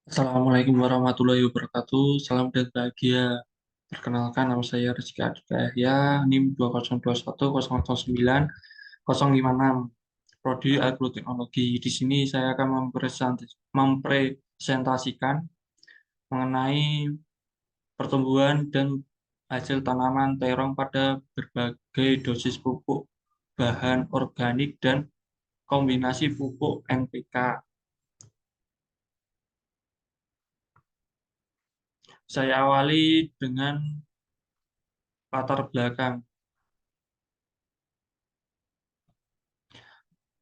Assalamualaikum warahmatullahi wabarakatuh. Salam dan bahagia. Perkenalkan, nama saya Rizky Aditya Yahya, NIM 2021009096, Prodi Agroteknologi. Di sini saya akan mempresentasikan mengenai pertumbuhan dan hasil tanaman terong pada berbagai dosis pupuk bahan organik dan kombinasi pupuk NPK. Saya awali dengan latar belakang.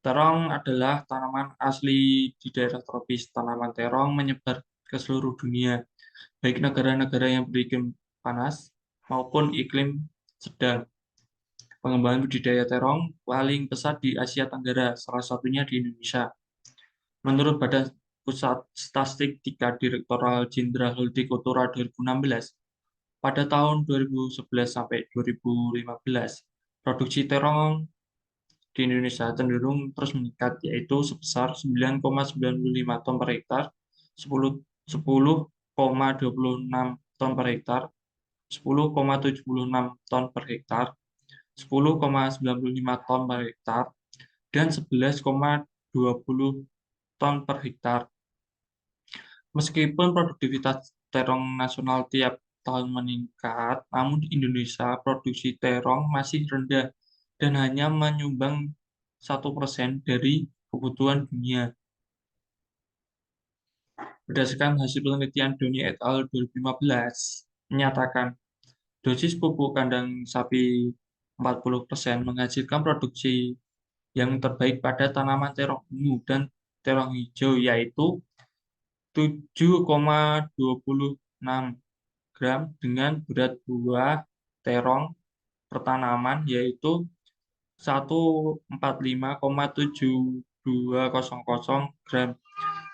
Terong adalah tanaman asli di daerah tropis. Tanaman terong menyebar ke seluruh dunia, baik negara-negara yang beriklim panas maupun iklim sedang. Pengembangan budidaya terong paling pesat di Asia Tenggara, salah satunya di Indonesia. Menurut Badan Pusat Statistika Direktorat Jenderal Hortikultura 2016, pada tahun 2011 sampai 2015, produksi terong di Indonesia cenderung terus meningkat, yaitu sebesar 9,95 ton per hektar, 10,26 ton per hektar, 10,76 ton per hektar, 10,95 ton per hektar, dan 11,20 ton per hektar. Meskipun produktivitas terong nasional tiap tahun meningkat, namun di Indonesia produksi terong masih rendah dan hanya menyumbang 1% dari kebutuhan dunia. Berdasarkan hasil penelitian Doni et al. 2015, menyatakan dosis pupuk kandang sapi 40% menghasilkan produksi yang terbaik pada tanaman terong ungu dan terong hijau, yaitu 7,26 gram dengan berat buah terong per tanaman yaitu 145,7200 gram.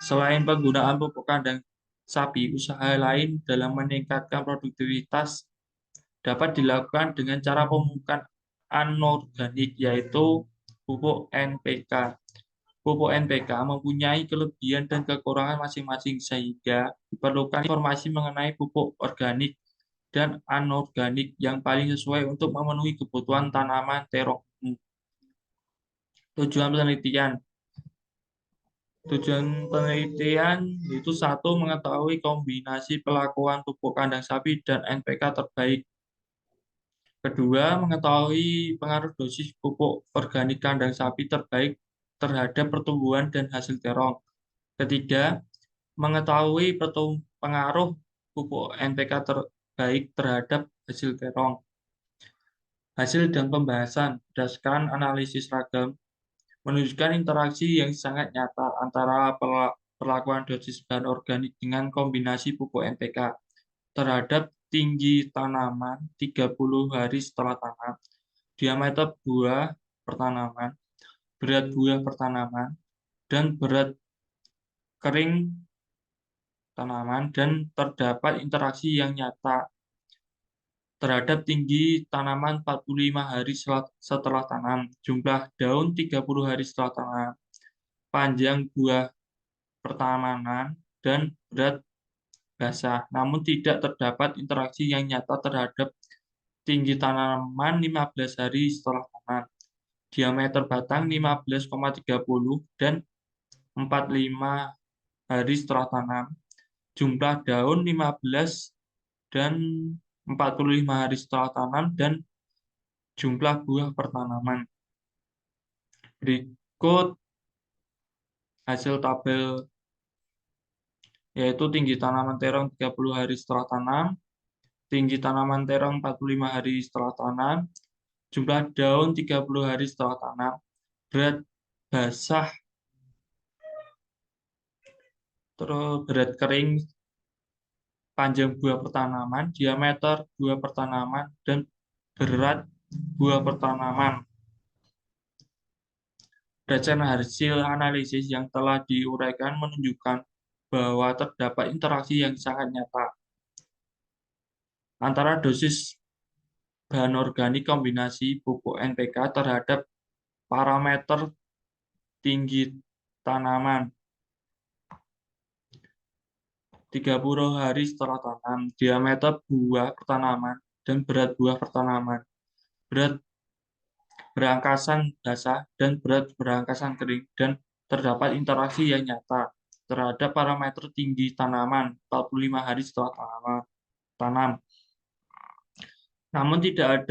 Selain penggunaan pupuk kandang sapi, usaha lain dalam meningkatkan produktivitas dapat dilakukan dengan cara pemupukan anorganik, yaitu pupuk NPK. Pupuk NPK mempunyai kelebihan dan kekurangan masing-masing, sehingga diperlukan informasi mengenai pupuk organik dan anorganik yang paling sesuai untuk memenuhi kebutuhan tanaman terong. Tujuan penelitian. Tujuan penelitian yaitu satu, mengetahui kombinasi pelakuan pupuk kandang sapi dan NPK terbaik. Kedua, mengetahui pengaruh dosis pupuk organik kandang sapi terbaik terhadap pertumbuhan dan hasil terong. Ketiga, mengetahui pengaruh pupuk NPK terbaik terhadap hasil terong. Hasil dan pembahasan berdasarkan analisis ragam menunjukkan interaksi yang sangat nyata antara perlakuan dosis bahan organik dengan kombinasi pupuk NPK terhadap tinggi tanaman 30 hari setelah tanam, diameter buah per tanaman, berat buah per tanaman, dan berat kering tanaman, dan terdapat interaksi yang nyata terhadap tinggi tanaman 45 hari setelah tanam, jumlah daun 30 hari setelah tanam, panjang buah pertanaman, dan berat basah. Namun tidak terdapat interaksi yang nyata terhadap tinggi tanaman 15 hari setelah tanam, diameter batang 15,30 dan 45 hari setelah tanam, jumlah daun 15 dan 45 hari setelah tanam, dan jumlah buah per tanaman. Berikut hasil tabel, yaitu tinggi tanaman terong 30 hari setelah tanam, tinggi tanaman terong 45 hari setelah tanam, jumlah daun 30 hari setelah tanam, berat basah, terus berat kering, panjang buah per tanaman, diameter buah per tanaman, dan berat buah per tanaman. Berdasarkan hasil analisis yang telah diuraikan menunjukkan bahwa terdapat interaksi yang sangat nyata antara dosis bahan organik kombinasi pupuk NPK terhadap parameter tinggi tanaman. 30 hari setelah tanam, diameter buah pertanaman, dan berat buah pertanaman, berat berangkasan basah dan berat berangkasan kering, dan terdapat interaksi yang nyata terhadap parameter tinggi tanaman 45 hari setelah tanam. Namun tidak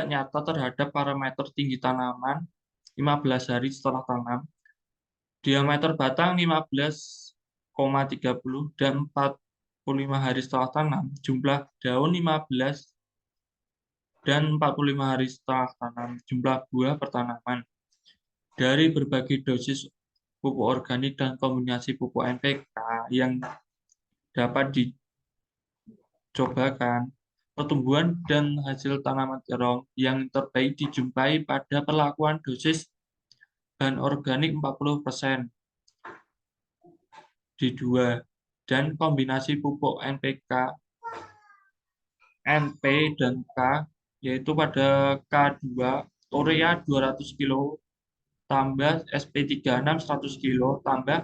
nyata terhadap parameter tinggi tanaman 15 hari setelah tanam, diameter batang 15,30 dan 45 hari setelah tanam, jumlah daun 15 dan 45 hari setelah tanam, jumlah buah pertanaman. Dari berbagai dosis pupuk organik dan kombinasi pupuk NPK yang dapat dicobakan, pertumbuhan dan hasil tanaman terong yang terbaik dijumpai pada perlakuan dosis bahan organik 40% D2 dan kombinasi pupuk NPK, NP dan K, yaitu pada K2 urea 200 kilo tambah SP36 100 kilo tambah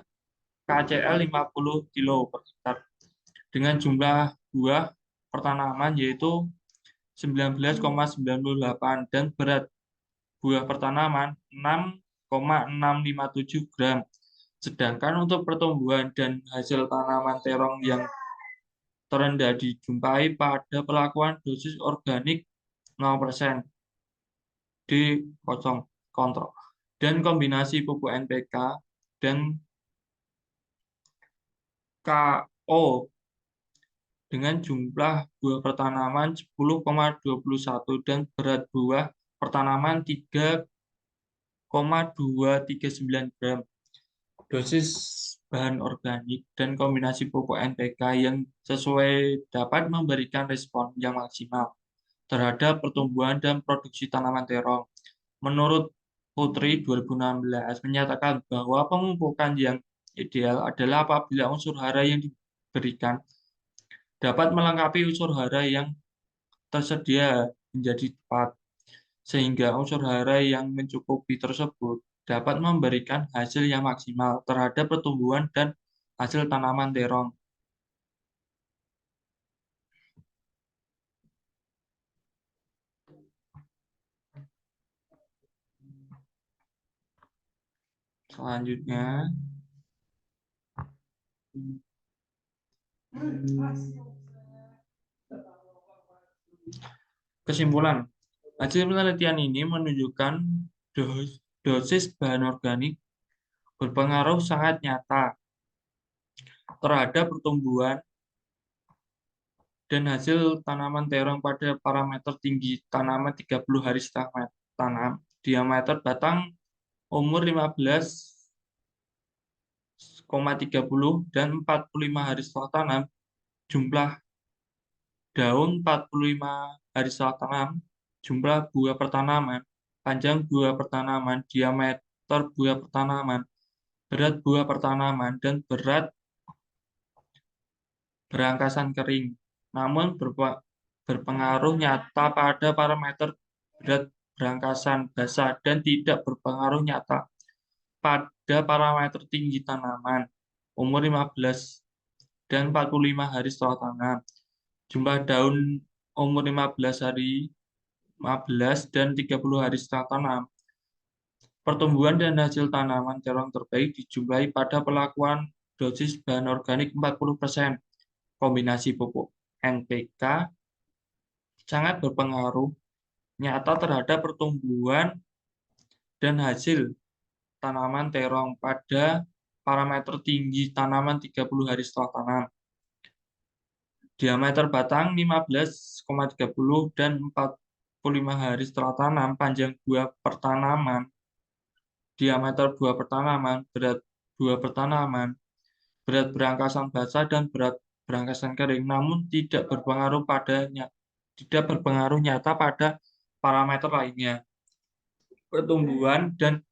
KCl 50 kilo per hektar dengan jumlah buah pertanaman yaitu 19,98 dan berat buah pertanaman 6,657 gram. Sedangkan untuk pertumbuhan dan hasil tanaman terong yang terendah dijumpai pada perlakuan dosis organik 0% D kosong kontrol dan kombinasi pupuk NPK dan KO dengan jumlah buah pertanaman 10,21 dan berat buah pertanaman 3,239 gram. Dosis bahan organik dan kombinasi pupuk NPK yang sesuai dapat memberikan respon yang maksimal terhadap pertumbuhan dan produksi tanaman terong. Menurut Putri 2016 menyatakan bahwa pemupukan yang ideal adalah apabila unsur hara yang diberikan dapat melengkapi unsur hara yang tersedia menjadi tepat, sehingga unsur hara yang mencukupi tersebut dapat memberikan hasil yang maksimal terhadap pertumbuhan dan hasil tanaman terong. Selanjutnya, kesimpulan. Hasil penelitian ini menunjukkan dosis bahan organik berpengaruh sangat nyata terhadap pertumbuhan dan hasil tanaman terong pada parameter tinggi tanaman 30 hari setelah tanam, diameter batang umur 15,30 dan 45 hari setelah tanam, jumlah daun 45 hari setelah tanam, jumlah buah pertanaman, panjang buah pertanaman, diameter buah pertanaman, berat buah pertanaman, dan berat berangkasan kering. Namun berpengaruh nyata pada parameter berat berangkasan basah dan tidak berpengaruh nyata pada parameter tinggi tanaman umur 15 dan 45 hari setelah tanam. Jumlah daun umur 15 dan 30 hari setelah tanam. Pertumbuhan dan hasil tanaman terong terbaik dijumpai pada perlakuan dosis bahan organik 40%. Kombinasi pupuk NPK sangat berpengaruh nyata terhadap pertumbuhan dan hasil tanaman terong pada parameter tinggi tanaman 30 hari setelah tanam. Diameter batang 15,30 dan 45 hari setelah tanam, panjang buah pertanaman, diameter buah pertanaman, berat buah pertanaman, berat berangkasan basah dan berat berangkasan kering, namun tidak berpengaruh nyata pada parameter lainnya. Pertumbuhan dan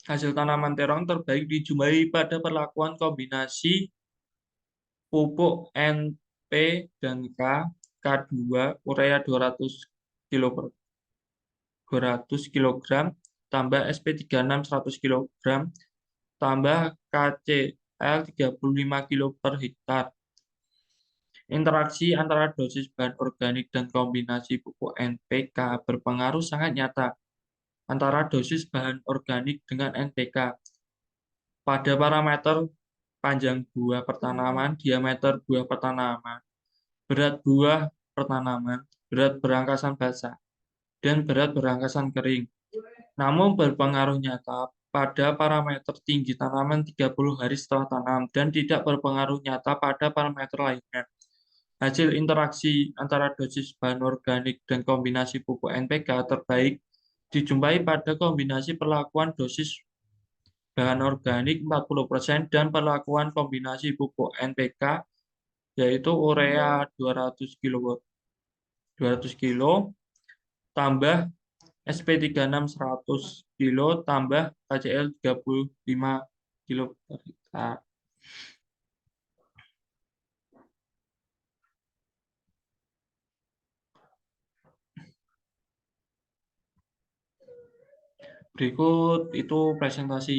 hasil tanaman terong terbaik dijumpai pada perlakuan kombinasi pupuk NP dan K2 urea 200 kg tambah SP36 100 kg tambah KC AL 35 kilo per hektar. Interaksi antara dosis bahan organik dan kombinasi pupuk NPK berpengaruh sangat nyata antara dosis bahan organik dengan NPK pada parameter panjang buah pertanaman, diameter buah pertanaman, berat buah pertanaman, berat berangkasan basah, dan berat berangkasan kering. Namun berpengaruh nyata pada parameter tinggi tanaman 30 hari setelah tanam dan tidak berpengaruh nyata pada parameter lainnya. Hasil interaksi antara dosis bahan organik dan kombinasi pupuk NPK terbaik dijumpai pada kombinasi perlakuan dosis bahan organik 40% dan perlakuan kombinasi pupuk NPK yaitu urea 200 kilo 200 kilo tambah SP36 100 kilo tambah KCl 35 kilo per hektar. Berikut itu presentasi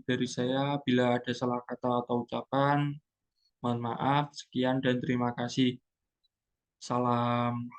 dari saya. Bila ada salah kata atau ucapan, mohon maaf. Sekian dan terima kasih. Salam.